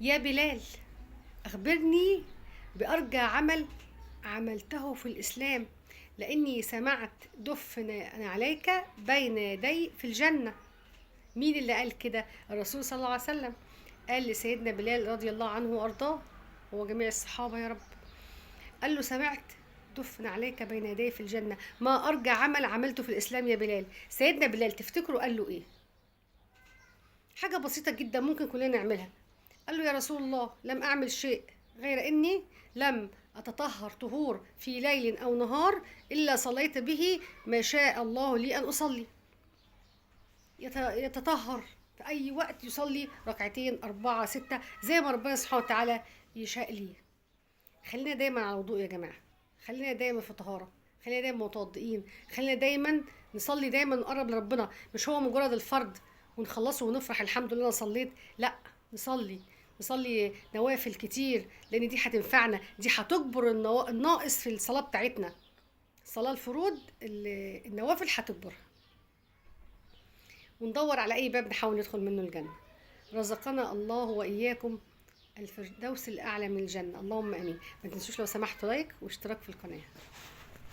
يا بلال، أخبرني بأرجى عمل عملته في الإسلام، لأني سمعت دف عليك بين يدي في الجنة. مين اللي قال كده؟ الرسول صلى الله عليه وسلم قال لسيدنا بلال رضي الله عنه وأرضاه، هو جميع الصحابة يا رب. قال له: سمعت دف عليك بين يدي في الجنة، ما أرجى عمل عملته في الإسلام يا بلال. سيدنا بلال تفتكروا قال له إيه؟ حاجة بسيطة جدا ممكن كلنا نعملها. قال له: يا رسول الله، لم أعمل شيء غير إني لم أتطهر طهور في ليل أو نهار إلا صليت به ما شاء الله لي أن أصلي. يتطهر في أي وقت، يصلي ركعتين، أربعة، ستة، زي ما ربنا سبحانه وتعالى يشاء لي. خلينا دايما على وضوء يا جماعة، خلينا دايما في طهارة، خلينا دايما متوضئين، خلينا دايما نصلي، دايما نقرب لربنا. مش هو مجرد الفرض ونخلصه ونفرح الحمد لله انا صليت، لا، نصلي نوافل كتير، لان دي هتنفعنا، دي هتجبر الناقص في الصلاة بتاعتنا. الصلاة الفروض النوافل هتجبرها. وندور على اي باب نحاول ندخل منه الجنة. رزقنا الله واياكم الفردوس الاعلى من الجنة، اللهم امين. ما تنسوش لو سمحتوا لايك واشتراك في القناة.